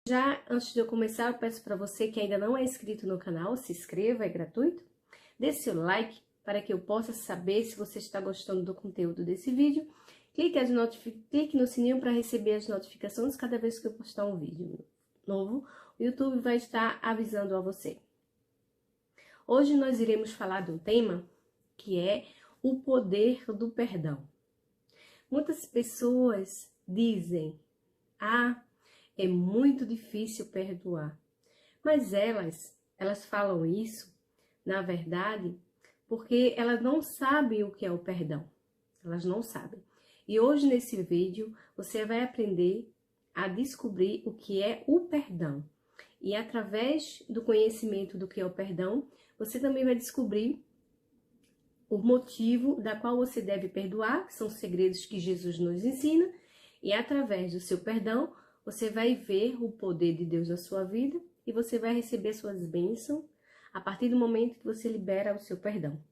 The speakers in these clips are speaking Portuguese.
Já antes de eu começar, eu peço para você que ainda não é inscrito no canal, se inscreva, é gratuito. Dê seu like para que eu possa saber se você está gostando do conteúdo desse vídeo. Clique no sininho para receber as notificações cada vez que eu postar um vídeo novo. O YouTube vai estar avisando a você. Hoje nós iremos falar de um tema que é o poder do perdão. Muitas pessoas dizem, é muito difícil perdoar. Mas elas falam isso, na verdade, porque elas não sabem o que é o perdão. Elas não sabem. E hoje nesse vídeo você vai aprender a descobrir o que é o perdão. E através do conhecimento do que é o perdão, você também vai descobrir o motivo da qual você deve perdoar, que são segredos que Jesus nos ensina. E através do seu perdão, você vai ver o poder de Deus na sua vida e você vai receber suas bênçãos a partir do momento que você libera o seu perdão.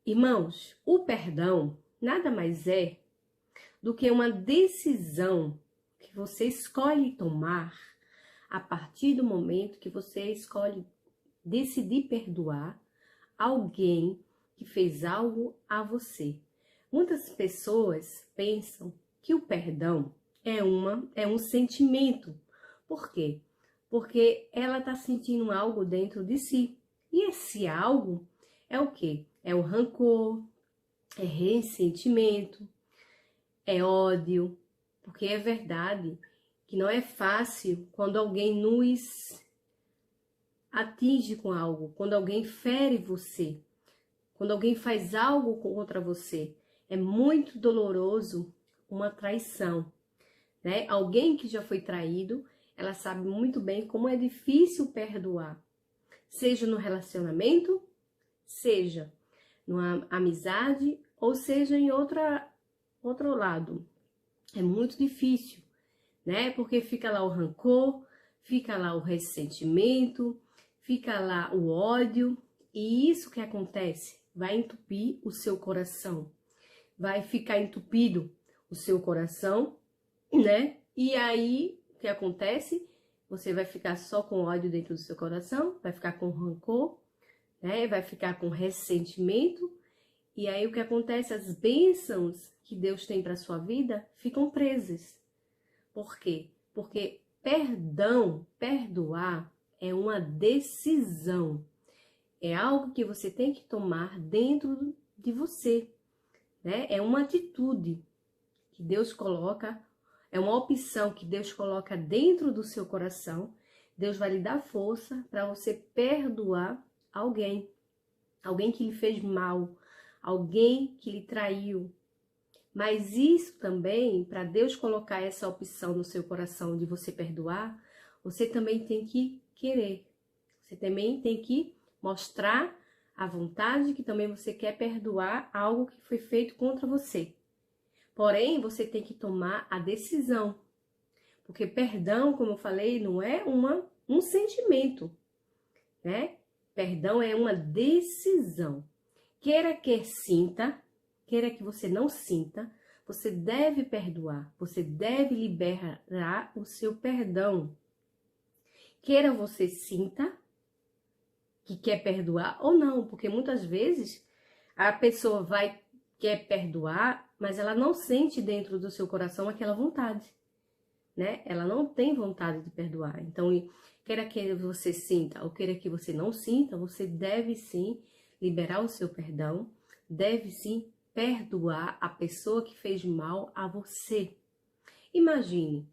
Irmãos, o perdão nada mais é do que uma decisão que você escolhe tomar a partir do momento que você escolhe decidir perdoar alguém que fez algo a você. Muitas pessoas pensam que o perdão é um sentimento. Por quê? Porque ela está sentindo algo dentro de si. E esse algo é o quê? É o rancor, é ressentimento, é ódio. Porque é verdade que não é fácil quando alguém nos atinge com algo, quando alguém fere você, quando alguém faz algo contra você. É muito doloroso uma traição. Né? Alguém que já foi traído, ela sabe muito bem como é difícil perdoar. Seja no relacionamento, seja numa amizade, ou seja em outro lado. É muito difícil, né? Porque fica lá o rancor, fica lá o ressentimento, fica lá o ódio. E isso que acontece vai entupir o seu coração. Vai ficar entupido o seu coração, né? E aí, o que acontece? Você vai ficar só com ódio dentro do seu coração, vai ficar com rancor, né? Vai ficar com ressentimento. E aí, o que acontece? As bênçãos que Deus tem para sua vida ficam presas. Por quê? Porque perdoar, é uma decisão. É algo que você tem que tomar dentro de você, né? É uma atitude que Deus coloca. É uma opção que Deus coloca dentro do seu coração. Deus vai lhe dar força para você perdoar alguém. Alguém que lhe fez mal. Alguém que lhe traiu. Mas isso também, para Deus colocar essa opção no seu coração de você perdoar, você também tem que querer. Você também tem que mostrar a vontade que também você quer perdoar algo que foi feito contra você. Porém, você tem que tomar a decisão. Porque perdão, como eu falei, não é um sentimento, né? Perdão é uma decisão. Queira que sinta, queira que você não sinta, você deve perdoar. Você deve liberar o seu perdão. Queira você sinta que quer perdoar ou não. Porque muitas vezes a pessoa quer perdoar, mas ela não sente dentro do seu coração aquela vontade, né? Ela não tem vontade de perdoar. Então, queira que você sinta ou queira que você não sinta, você deve sim liberar o seu perdão, deve sim perdoar a pessoa que fez mal a você. Imagine,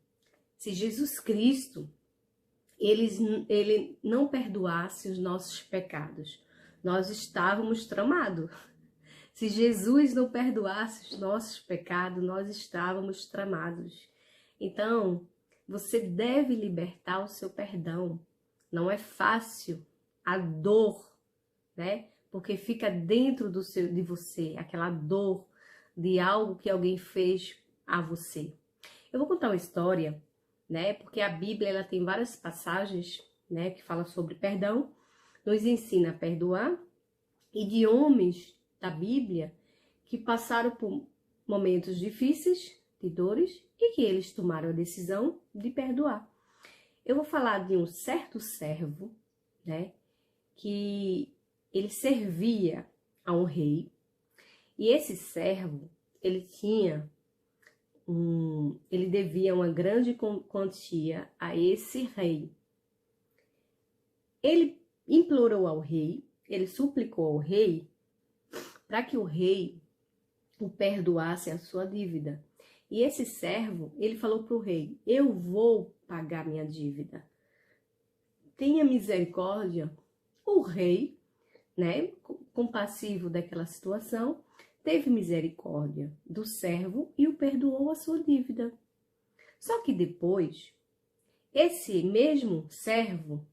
se Jesus Cristo, ele não perdoasse os nossos pecados, nós estávamos tramados. Se Jesus não perdoasse os nossos pecados, nós estávamos tramados. Então, você deve libertar o seu perdão. Não é fácil a dor, né? Porque fica dentro de você, aquela dor de algo que alguém fez a você. Eu vou contar uma história, né? Porque a Bíblia ela tem várias passagens, né, que falam sobre perdão, nos ensina a perdoar, e de homens da Bíblia que passaram por momentos difíceis, de dores, e que eles tomaram a decisão de perdoar. Eu vou falar de um certo servo, né, que ele servia a um rei, e esse servo, ele devia uma grande quantia a esse rei. Ele implorou ao rei, ele suplicou ao rei para que o rei o perdoasse a sua dívida. E esse servo, ele falou para o rei: eu vou pagar minha dívida. Tenha misericórdia. O rei, né, compassivo daquela situação, teve misericórdia do servo e o perdoou a sua dívida. Só que depois, esse mesmo servo,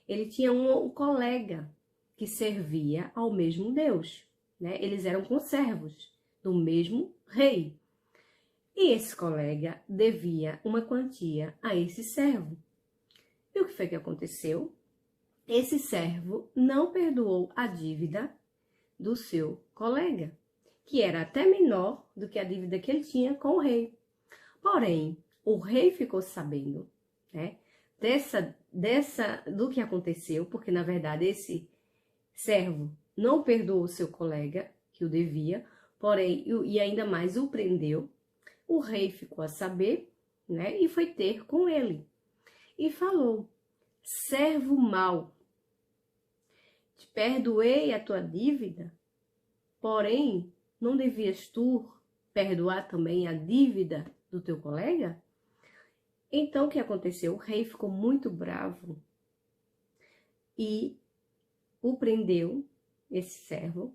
ele tinha um colega que servia ao mesmo Deus, né? Eles eram conservos do mesmo rei. E esse colega devia uma quantia a esse servo. E o que foi que aconteceu? Esse servo não perdoou a dívida do seu colega, que era até menor do que a dívida que ele tinha com o rei. Porém, o rei ficou sabendo, né, do que aconteceu, porque na verdade esse servo não perdoou o seu colega, que o devia, porém, e ainda mais o prendeu. O rei ficou a saber, né, e foi ter com ele. E falou: servo mau, te perdoei a tua dívida, porém, não devias tu perdoar também a dívida do teu colega? Então, o que aconteceu? O rei ficou muito bravo e o prendeu, esse servo,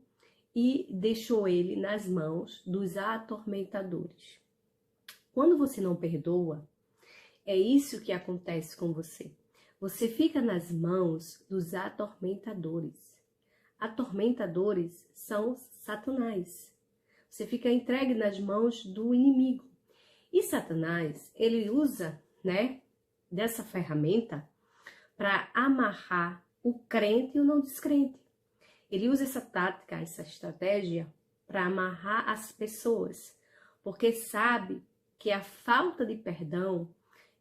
e deixou ele nas mãos dos atormentadores. Quando você não perdoa, é isso que acontece com você. Você fica nas mãos dos atormentadores. Atormentadores são Satanás. Você fica entregue nas mãos do inimigo. E Satanás, ele usa, né, dessa ferramenta para amarrar o crente e o não descrente. Ele usa essa tática, essa estratégia para amarrar as pessoas, porque sabe que a falta de perdão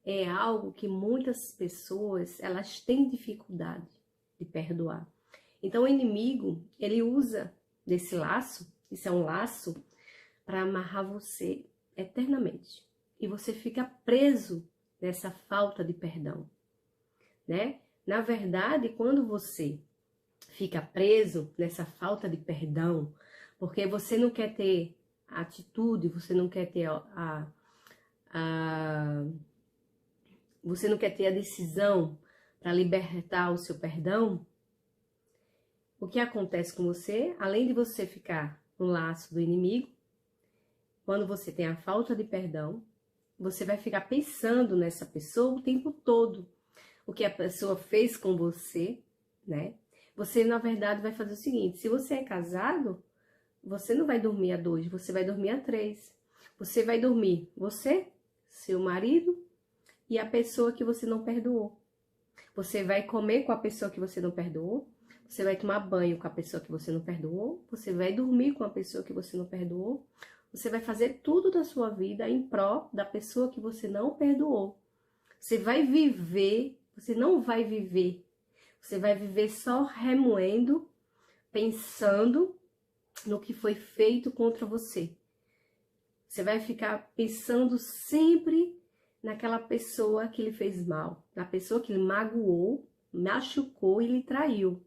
é algo que muitas pessoas, elas têm dificuldade de perdoar. Então o inimigo, ele usa desse laço, isso é um laço, para amarrar você eternamente. E você fica preso nessa falta de perdão, né? Na verdade, quando você fica preso nessa falta de perdão, porque você não quer ter a atitude, você não quer ter você não quer ter a decisão para libertar o seu perdão, o que acontece com você, além de você ficar no laço do inimigo, quando você tem a falta de perdão, você vai ficar pensando nessa pessoa o tempo todo, o que a pessoa fez com você, né? Você, na verdade, vai fazer o seguinte: se você é casado, você não vai dormir a 2, você vai dormir a 3. Você vai dormir, você, seu marido e a pessoa que você não perdoou. Você vai comer com a pessoa que você não perdoou, você vai tomar banho com a pessoa que você não perdoou, você vai dormir com a pessoa que você não perdoou, você vai fazer tudo da sua vida em pró da pessoa que você não perdoou. Você vai viver, você não vai viver, você vai viver só remoendo, pensando no que foi feito contra você. Você vai ficar pensando sempre naquela pessoa que lhe fez mal, na pessoa que lhe magoou, machucou e lhe traiu.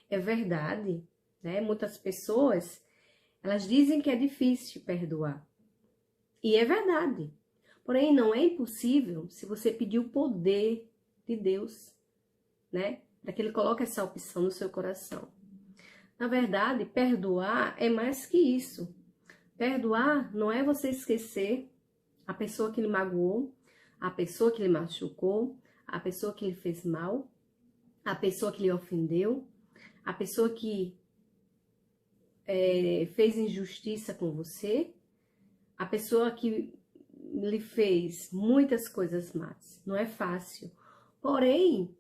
É verdade, né? Muitas pessoas, elas dizem que é difícil perdoar. E é verdade. Porém, não é impossível se você pedir o poder de Deus, né? Para que Ele coloque essa opção no seu coração. Na verdade, perdoar é mais que isso. Perdoar não é você esquecer a pessoa que lhe magoou, a pessoa que lhe machucou, a pessoa que lhe fez mal, a pessoa que lhe ofendeu, a pessoa que fez injustiça com você, a pessoa que lhe fez muitas coisas más. Não é fácil. Porém,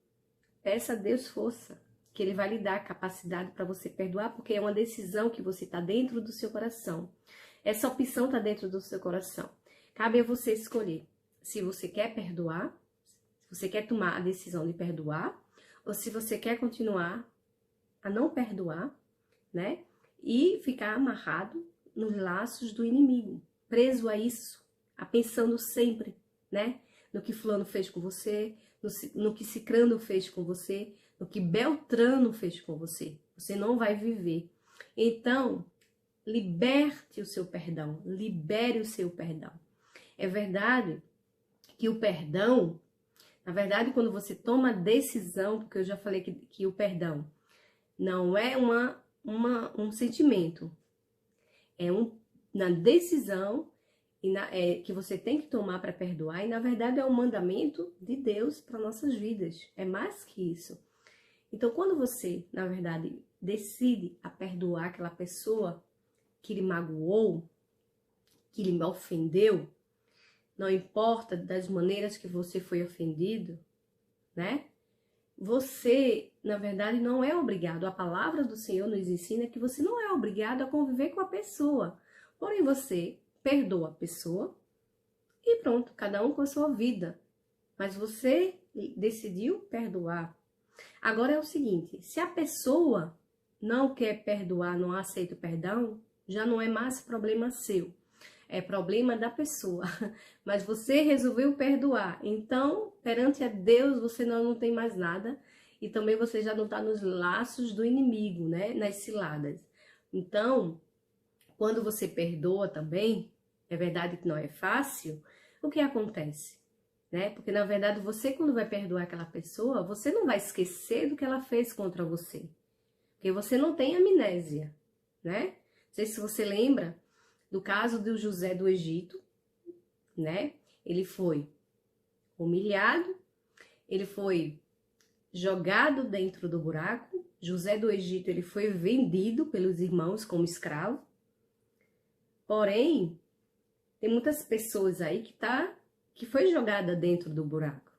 peça a Deus força, que Ele vai lhe dar a capacidade para você perdoar, porque é uma decisão que você está dentro do seu coração. Essa opção está dentro do seu coração. Cabe a você escolher se você quer perdoar, Você quer tomar a decisão de perdoar, ou se você quer continuar a não perdoar, né? E ficar amarrado nos laços do inimigo, preso a isso, a pensando sempre, né? No que fulano fez com você, no que cicrano fez com você, no que Beltrano fez com você. Você não vai viver. Então, liberte o seu perdão, libere o seu perdão. É verdade que o perdão, na verdade, quando você toma a decisão, porque eu já falei que o perdão não é um sentimento, é uma decisão que você tem que tomar para perdoar, e na verdade é um mandamento de Deus para nossas vidas, é mais que isso. Então, quando você, na verdade, decide a perdoar aquela pessoa que lhe magoou, que lhe ofendeu, não importa das maneiras que você foi ofendido, né? Você, na verdade, não é obrigado. A palavra do Senhor nos ensina que você não é obrigado a conviver com a pessoa. Porém, você perdoa a pessoa e pronto, cada um com a sua vida. Mas você decidiu perdoar. Agora é o seguinte, se a pessoa não quer perdoar, não aceita o perdão, já não é mais problema seu. É problema da pessoa, mas você resolveu perdoar. Então, perante a Deus, você não tem mais nada. E também você já não está nos laços do inimigo, né? Nas ciladas. Então, quando você perdoa também, é verdade que não é fácil, o que acontece? Né? Porque, na verdade, você quando vai perdoar aquela pessoa, você não vai esquecer do que ela fez contra você. Porque você não tem amnésia, né? Não sei se você lembra do caso do José do Egito, né? Ele foi humilhado, ele foi jogado dentro do buraco. José do Egito, ele foi vendido pelos irmãos como escravo. Porém, tem muitas pessoas aí que foi jogada dentro do buraco,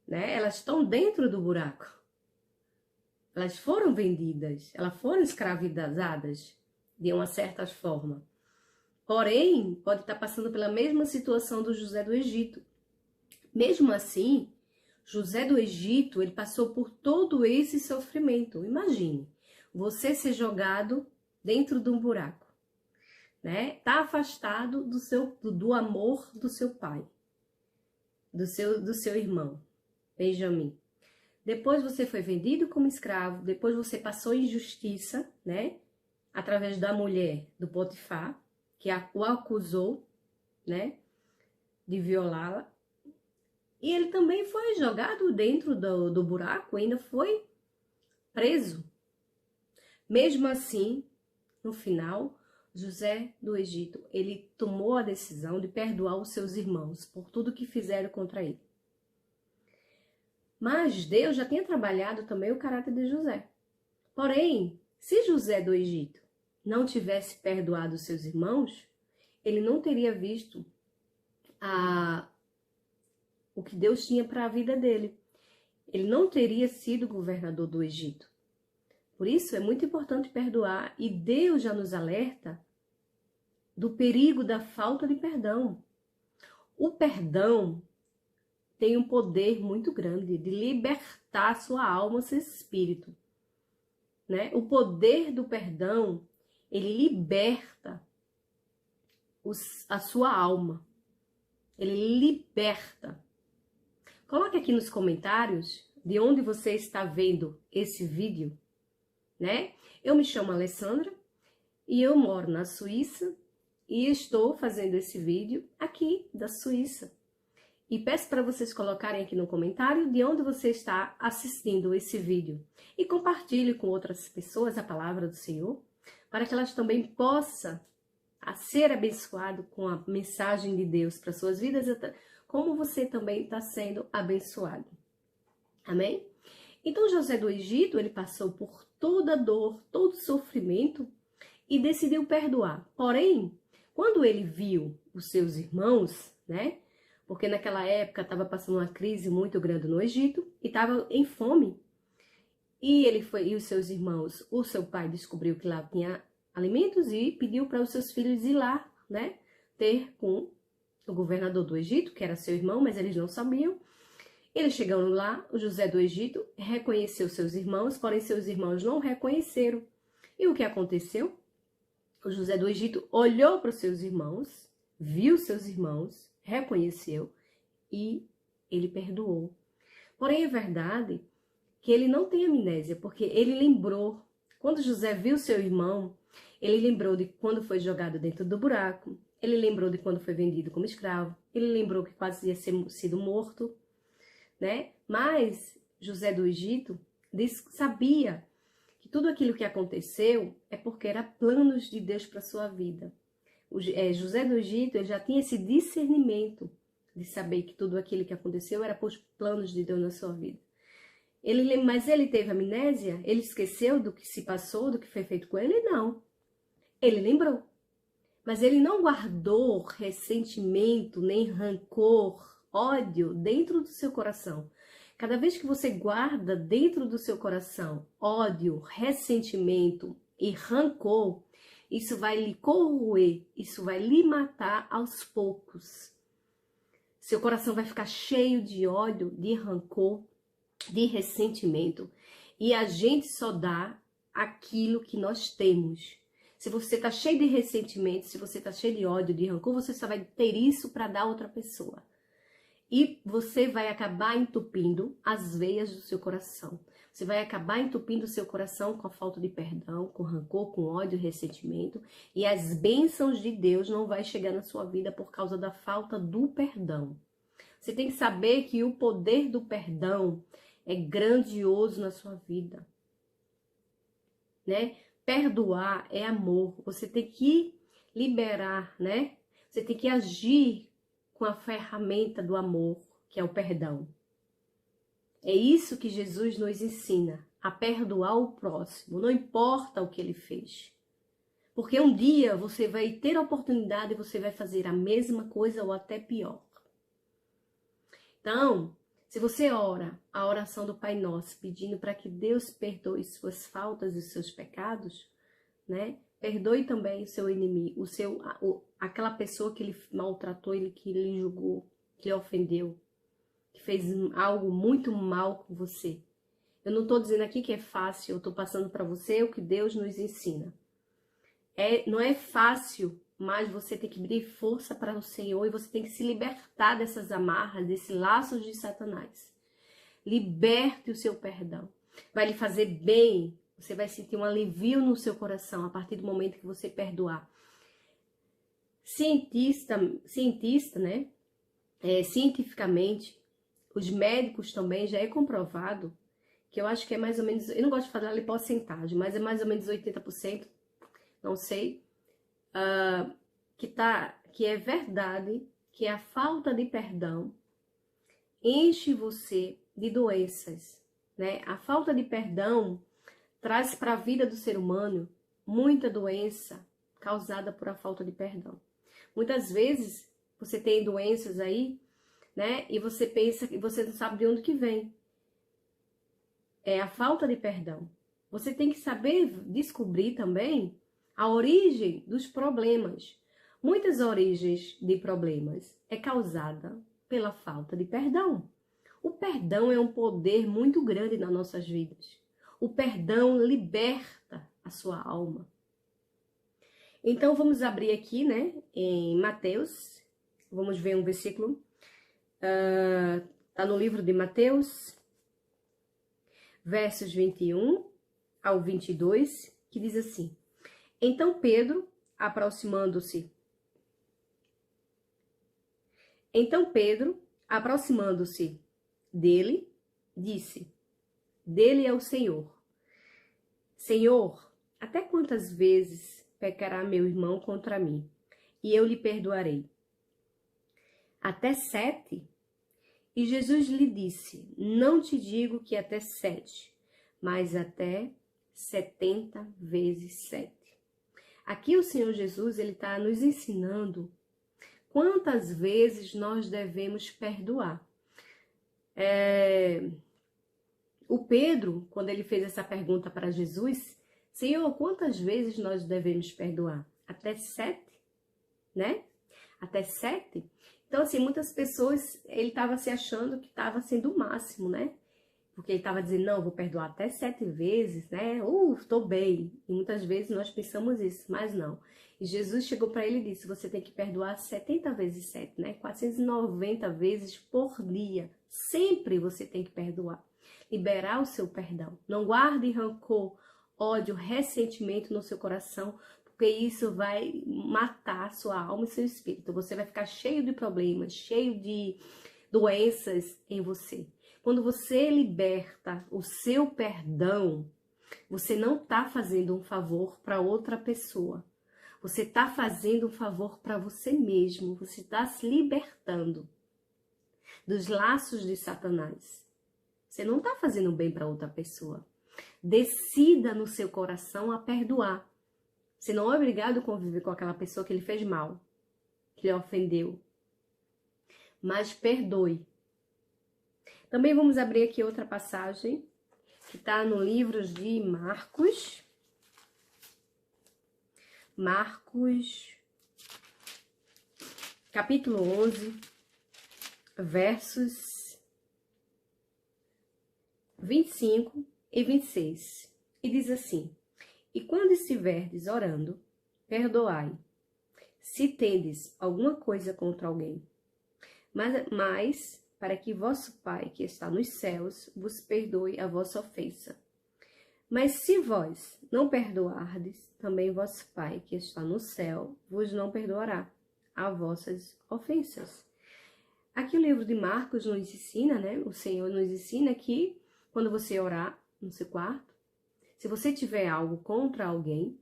né? Elas estão dentro do buraco. Elas foram vendidas, elas foram escravizadas de uma certa forma. Porém, pode estar passando pela mesma situação do José do Egito. Mesmo assim, José do Egito, ele passou por todo esse sofrimento. Imagine, você ser jogado dentro de um buraco, né? Tá afastado do amor do seu pai, do seu irmão, Benjamim. Depois você foi vendido como escravo, depois você passou injustiça, né? Através da mulher do Potifar, que o acusou, né, de violá-la. E ele também foi jogado dentro do buraco, ainda foi preso. Mesmo assim, no final, José do Egito, ele tomou a decisão de perdoar os seus irmãos por tudo que fizeram contra ele. Mas Deus já tinha trabalhado também o caráter de José. Porém, se José do Egito não tivesse perdoado os seus irmãos, ele não teria visto o que Deus tinha para a vida dele. Ele não teria sido governador do Egito. Por isso é muito importante perdoar, e Deus já nos alerta do perigo da falta de perdão. O perdão tem um poder muito grande de libertar sua alma, seu espírito, né? O poder do perdão, ele liberta a sua alma. Ele liberta. Coloque aqui nos comentários de onde você está vendo esse vídeo, né? Eu me chamo Alessandra e eu moro na Suíça e estou fazendo esse vídeo aqui da Suíça. E peço para vocês colocarem aqui no comentário de onde você está assistindo esse vídeo. E compartilhe com outras pessoas a palavra do Senhor, para que elas também possam ser abençoadas com a mensagem de Deus para suas vidas, como você também está sendo abençoado. Amém? Então José do Egito, ele passou por toda dor, todo sofrimento e decidiu perdoar. Porém, quando ele viu os seus irmãos, né? Porque naquela época estava passando uma crise muito grande no Egito e estava em fome. E e os seus irmãos, o seu pai descobriu que lá tinha alimentos e pediu para os seus filhos ir lá, né? Ter com o governador do Egito, que era seu irmão, mas eles não sabiam. Eles chegando lá, o José do Egito reconheceu seus irmãos, porém seus irmãos não o reconheceram. E o que aconteceu? O José do Egito olhou para os seus irmãos, viu seus irmãos, reconheceu e ele perdoou. Porém, é verdade que ele não tem amnésia, porque ele lembrou. Quando José viu seu irmão, ele lembrou de quando foi jogado dentro do buraco, ele lembrou de quando foi vendido como escravo, ele lembrou que quase ia sido morto, né? Mas José do Egito sabia que tudo aquilo que aconteceu é porque era planos de Deus para sua vida. José do Egito ele já tinha esse discernimento de saber que tudo aquilo que aconteceu era por planos de Deus na sua vida. Mas ele teve amnésia? Ele esqueceu do que se passou, do que foi feito com ele? Não. Ele lembrou. Mas ele não guardou ressentimento, nem rancor, ódio dentro do seu coração. Cada vez que você guarda dentro do seu coração ódio, ressentimento e rancor, isso vai lhe corroer, isso vai lhe matar aos poucos. Seu coração vai ficar cheio de ódio, de rancor, de ressentimento. E a gente só dá aquilo que nós temos. Se você está cheio de ressentimento, se você está cheio de ódio, de rancor, você só vai ter isso para dar a outra pessoa. E você vai acabar entupindo as veias do seu coração. Você vai acabar entupindo o seu coração com a falta de perdão, com rancor, com ódio, ressentimento. E as bênçãos de Deus não vai chegar na sua vida por causa da falta do perdão. Você tem que saber que o poder do perdão é grandioso na sua vida, né? Perdoar é amor. Você tem que liberar, né? Você tem que agir com a ferramenta do amor, que é o perdão. É isso que Jesus nos ensina, a perdoar o próximo, não importa o que ele fez. Porque um dia você vai ter a oportunidade e você vai fazer a mesma coisa ou até pior. Então, se você ora a oração do Pai Nosso, pedindo para que Deus perdoe suas faltas e seus pecados, né? Perdoe também o seu inimigo, aquela pessoa que ele maltratou, que ele julgou, que ele ofendeu, que fez algo muito mal com você. Eu não estou dizendo aqui que é fácil, eu estou passando para você o que Deus nos ensina. Não é fácil, mas você tem que abrir força para o Senhor e você tem que se libertar dessas amarras, desses laços de Satanás. Liberte o seu perdão. Vai lhe fazer bem. Você vai sentir um alivio no seu coração a partir do momento que você perdoar. Cientista, né? Cientificamente, os médicos também já é comprovado que eu acho que é mais ou menos, eu não gosto de falar de porcentagem, mas é mais ou menos 80%, não sei, que é verdade que a falta de perdão enche você de doenças, né? A falta de perdão traz para a vida do ser humano muita doença causada por a falta de perdão. Muitas vezes você tem doenças aí, né? E você pensa que você não sabe de onde que vem. É a falta de perdão. Você tem que saber descobrir também a origem dos problemas. Muitas origens de problemas é causada pela falta de perdão. O perdão é um poder muito grande nas nossas vidas. O perdão liberta a sua alma. Então, vamos abrir aqui, né, em Mateus. Vamos ver um versículo. Está no livro de Mateus, versos 21 ao 22, que diz assim. Então Pedro, aproximando-se dele, disse, dele é o Senhor. Senhor, até quantas vezes pecará meu irmão contra mim, e eu lhe perdoarei? Até 7? E Jesus lhe disse, não te digo que até 7, mas até 70 vezes 7. Aqui o Senhor Jesus, ele está nos ensinando quantas vezes nós devemos perdoar. O Pedro, quando ele fez essa pergunta para Jesus, Senhor, quantas vezes nós devemos perdoar? Até 7, né? Até 7? Então, assim, muitas pessoas, ele estava se achando que estava sendo o máximo, né? Porque ele estava dizendo, não, vou perdoar até 7 vezes, né? Estou bem. E muitas vezes nós pensamos isso, mas não. E Jesus chegou para ele e disse, você tem que perdoar 70 vezes 7, né? 490 vezes por dia. Sempre você tem que perdoar. Liberar o seu perdão. Não guarde rancor, ódio, ressentimento no seu coração, porque isso vai matar sua alma e seu espírito. Você vai ficar cheio de problemas, cheio de doenças em você. Quando você liberta o seu perdão, você não está fazendo um favor para outra pessoa. Você está fazendo um favor para você mesmo. Você está se libertando dos laços de Satanás. Você não está fazendo bem para outra pessoa. Decida no seu coração a perdoar. Você não é obrigado a conviver com aquela pessoa que lhe fez mal, que lhe ofendeu. Mas perdoe. Também vamos abrir aqui outra passagem, que está no livro de Marcos. Marcos, capítulo 11, versos 25 e 26. E diz assim, e quando estiverdes orando, perdoai, se tendes alguma coisa contra alguém. Mas para que vosso Pai, que está nos céus, vos perdoe a vossa ofensa. Mas se vós não perdoardes, também vosso Pai, que está no céu, vos não perdoará as vossas ofensas. Aqui o livro de Marcos nos ensina, né? O Senhor nos ensina que quando você orar no seu quarto, se você tiver algo contra alguém,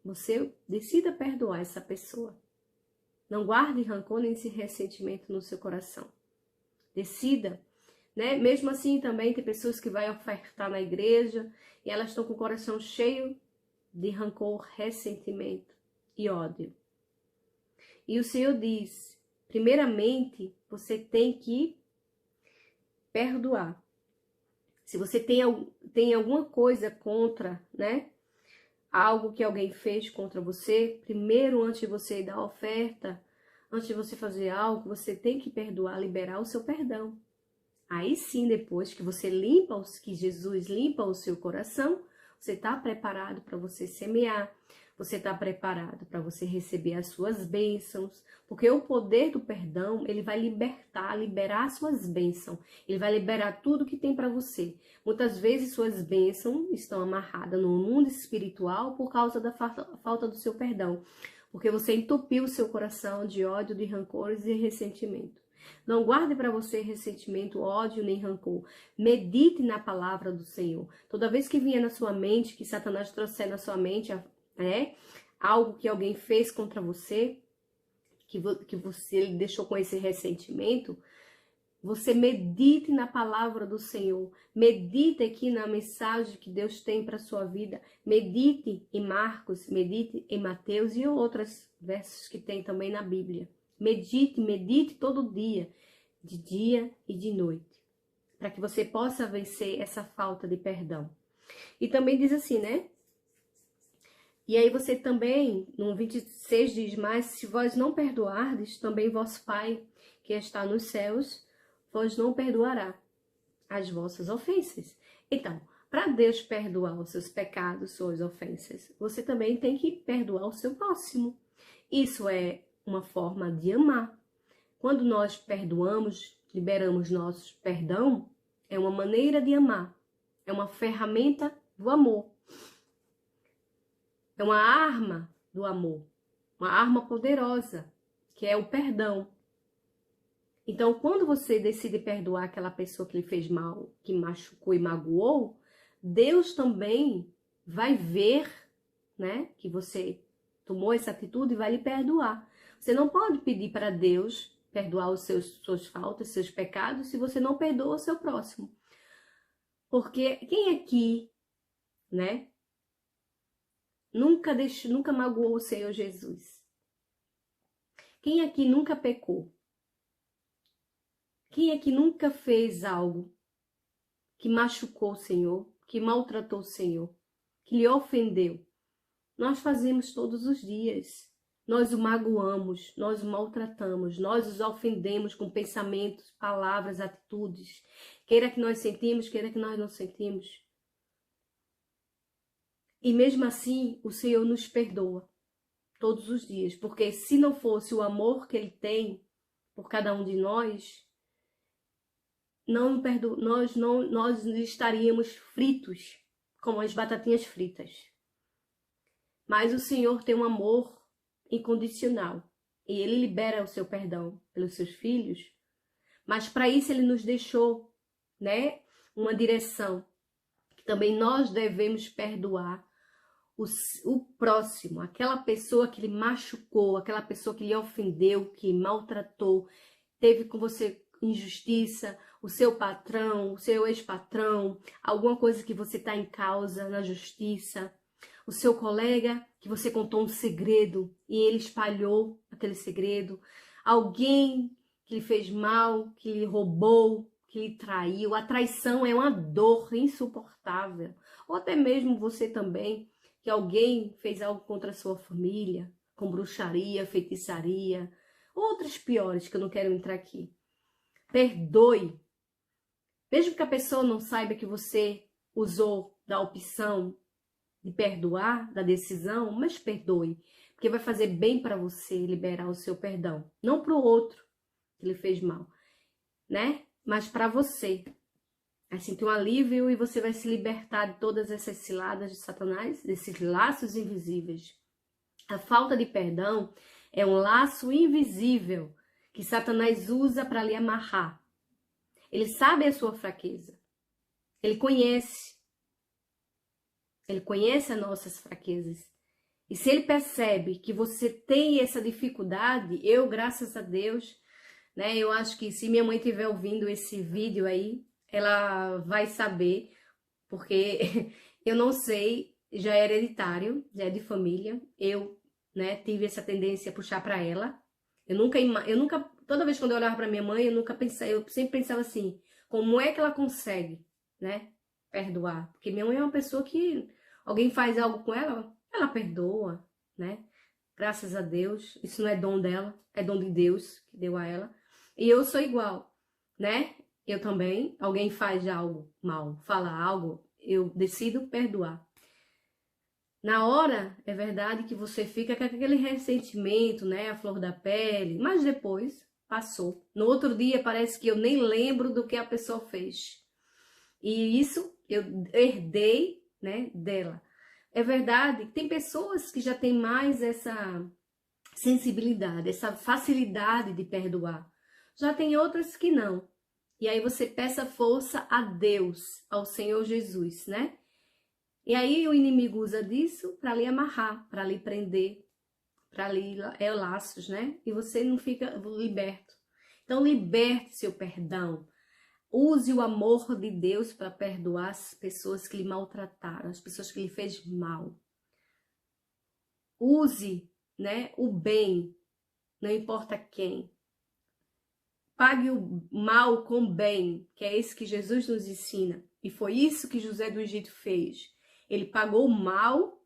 você decida perdoar essa pessoa. Não guarde rancor nem esse ressentimento no seu coração. Decida, né? Mesmo assim também tem pessoas que vão ofertar na igreja e elas estão com o coração cheio de rancor, ressentimento e ódio. E o Senhor diz, primeiramente, você tem que perdoar. Se você tem alguma coisa contra, né? Algo que alguém fez contra você, primeiro, antes de você dar a oferta, antes de você fazer algo, você tem que perdoar, liberar o seu perdão. Aí sim, depois que você que Jesus limpa o seu coração, você está preparado para você semear, você está preparado para você receber as suas bênçãos, porque o poder do perdão, ele vai liberar as suas bênçãos, ele vai liberar tudo que tem para você. Muitas vezes suas bênçãos estão amarradas no mundo espiritual por causa da falta do seu perdão, porque você entupiu o seu coração de ódio, de rancores e ressentimento. Não guarde para você ressentimento, ódio nem rancor. Medite na palavra do Senhor. Toda vez que vier na sua mente, que Satanás trouxer na sua mente, algo que alguém fez contra você, que você deixou com esse ressentimento, você medite na palavra do Senhor. Medite aqui na mensagem que Deus tem para a sua vida. Medite em Marcos, medite em Mateus e outros versos que tem também na Bíblia. Medite todo dia, de dia e de noite, para que você possa vencer essa falta de perdão. E também diz assim, né? E aí você também, no 26 diz, mas se vós não perdoardes, também vosso Pai, que está nos céus, vós não perdoará as vossas ofensas. Então, para Deus perdoar os seus pecados, suas ofensas, você também tem que perdoar o seu próximo. Isso é uma forma de amar. Quando nós perdoamos, liberamos nosso perdão, é uma maneira de amar. É uma ferramenta do amor. É uma arma do amor. Uma arma poderosa, que é o perdão. Então, quando você decide perdoar aquela pessoa que lhe fez mal, que machucou e magoou, Deus também vai ver, né, que você tomou essa atitude e vai lhe perdoar. Você não pode pedir para Deus perdoar suas faltas, seus pecados, se você não perdoa o seu próximo. Porque quem aqui, né, nunca magoou o Senhor Jesus? Quem aqui nunca pecou? Quem aqui nunca fez algo que machucou o Senhor, que maltratou o Senhor, que lhe ofendeu? Nós fazemos todos os dias. nós o magoamos, nós o maltratamos, nós os ofendemos com pensamentos, palavras, atitudes. Queira que nós sentimos, queira que nós não sentimos. E mesmo assim, o Senhor nos perdoa todos os dias, porque se não fosse o amor que Ele tem por cada um de nós, nós estaríamos fritos, como as batatinhas fritas. Mas o Senhor tem um amor incondicional e Ele libera o seu perdão pelos seus filhos, mas para isso Ele nos deixou, né, uma direção, que também nós devemos perdoar o próximo, aquela pessoa que lhe machucou, aquela pessoa que lhe ofendeu, que maltratou, teve com você injustiça, o seu patrão, o seu ex-patrão, alguma coisa que você está em causa na justiça, o seu colega que você contou um segredo e ele espalhou aquele segredo, alguém que lhe fez mal, que lhe roubou, que lhe traiu. A traição é uma dor insuportável. Ou até mesmo você também, que alguém fez algo contra a sua família, com bruxaria, feitiçaria, outras piores que eu não quero entrar aqui. Perdoe. Mesmo que a pessoa não saiba que você usou da opção de perdoar, da decisão, mas perdoe. Porque vai fazer bem para você liberar o seu perdão. Não para o outro que lhe fez mal, né? Mas para você. Vai sentir um alívio e você vai se libertar de todas essas ciladas de Satanás, desses laços invisíveis. A falta de perdão é um laço invisível que Satanás usa para lhe amarrar. Ele sabe a sua fraqueza. Ele conhece as nossas fraquezas. E se ele percebe que você tem essa dificuldade, eu, graças a Deus, né, eu acho que se minha mãe estiver ouvindo esse vídeo aí, ela vai saber, porque eu não sei, já é hereditário, já é de família. Eu, né, tive essa tendência a puxar para ela. Eu nunca, toda vez quando eu olhava para minha mãe, eu sempre pensava assim, como é que ela consegue, né, perdoar? Porque minha mãe é uma pessoa que alguém faz algo com ela, ela perdoa, né? Graças a Deus, isso não é dom dela, é dom de Deus que deu a ela. E eu sou igual, né? Eu também, alguém faz algo mal, fala algo, eu decido perdoar. Na hora, é verdade que você fica com aquele ressentimento, né, a flor da pele, mas depois passou. No outro dia parece que eu nem lembro do que a pessoa fez. E isso eu herdei, né, dela. É verdade que tem pessoas que já têm mais essa sensibilidade, essa facilidade de perdoar. Já tem outras que não. E aí você peça força a Deus, ao Senhor Jesus, né? E aí o inimigo usa disso para lhe amarrar, para lhe prender, para lhe laços, né? E você não fica liberto. Então liberte seu perdão. Use o amor de Deus para perdoar as pessoas que lhe maltrataram, as pessoas que lhe fez mal. Use, né, o bem, não importa quem. Pague o mal com o bem, que é isso que Jesus nos ensina. E foi isso que José do Egito fez. Ele pagou o mal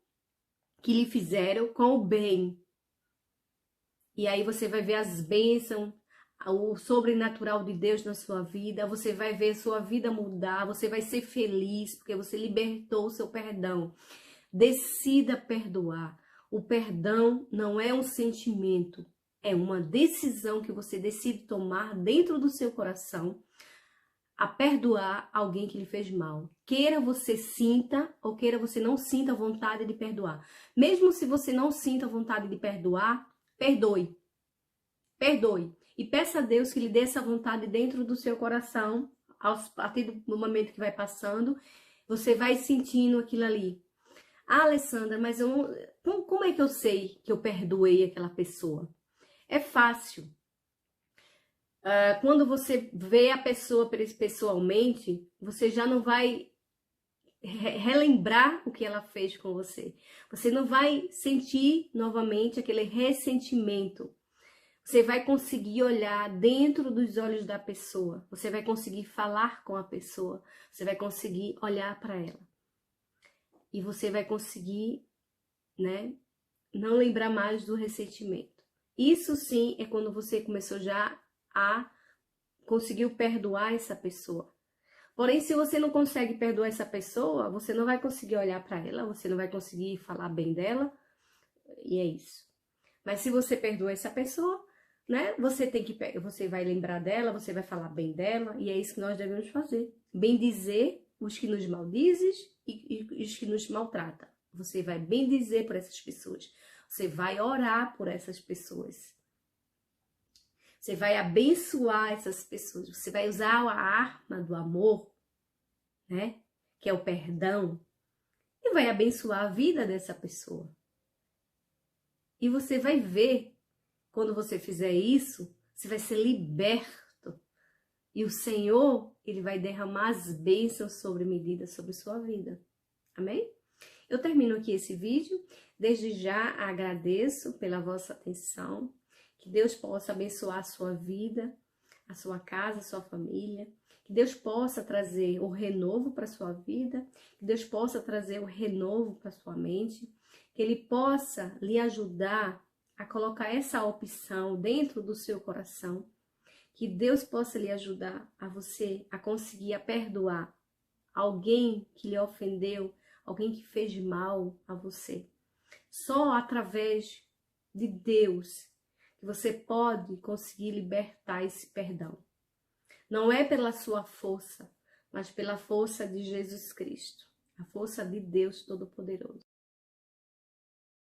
que lhe fizeram com o bem. E aí você vai ver as bênçãos, o sobrenatural de Deus na sua vida. Você vai ver a sua vida mudar, você vai ser feliz, porque você libertou o seu perdão. Decida perdoar. O perdão não é um sentimento. É uma decisão que você decide tomar dentro do seu coração a perdoar alguém que lhe fez mal. Queira você sinta ou queira você não sinta vontade de perdoar. Mesmo se você não sinta vontade de perdoar, perdoe. Perdoe. E peça a Deus que lhe dê essa vontade dentro do seu coração. A partir do momento que vai passando, você vai sentindo aquilo ali. Ah, Alessandra, mas eu não... como é que eu sei que eu perdoei aquela pessoa? É fácil. Quando você vê a pessoa pessoalmente, você já não vai relembrar o que ela fez com você. Você não vai sentir novamente aquele ressentimento. Você vai conseguir olhar dentro dos olhos da pessoa. Você vai conseguir falar com a pessoa. Você vai conseguir olhar para ela. E você vai conseguir, né, não lembrar mais do ressentimento. Isso sim é quando você começou já a conseguiu perdoar essa pessoa. Porém, se você não consegue perdoar essa pessoa, você não vai conseguir olhar para ela, você não vai conseguir falar bem dela, e é isso. Mas se você perdoa essa pessoa, né, você vai lembrar dela, você vai falar bem dela, e é isso que nós devemos fazer. Bendizer os que nos maldizem e os que nos maltratam. Você vai bendizer por essas pessoas. Você vai orar por essas pessoas. Você vai abençoar essas pessoas. Você vai usar a arma do amor, né? Que é o perdão. E vai abençoar a vida dessa pessoa. E você vai ver, quando você fizer isso, você vai ser liberto. E o Senhor, Ele vai derramar as bênçãos sobre medida sobre sua vida. Amém? Eu termino aqui esse vídeo. Desde já agradeço pela vossa atenção. Que Deus possa abençoar a sua vida, a sua casa, a sua família. Que Deus possa trazer o renovo para a sua vida. Que Deus possa trazer o renovo para a sua mente. Que Ele possa lhe ajudar a colocar essa opção dentro do seu coração. Que Deus possa lhe ajudar a você a conseguir a perdoar alguém que lhe ofendeu, alguém que fez mal a você. Só através de Deus que você pode conseguir libertar esse perdão. Não é pela sua força, mas pela força de Jesus Cristo, a força de Deus Todo-Poderoso.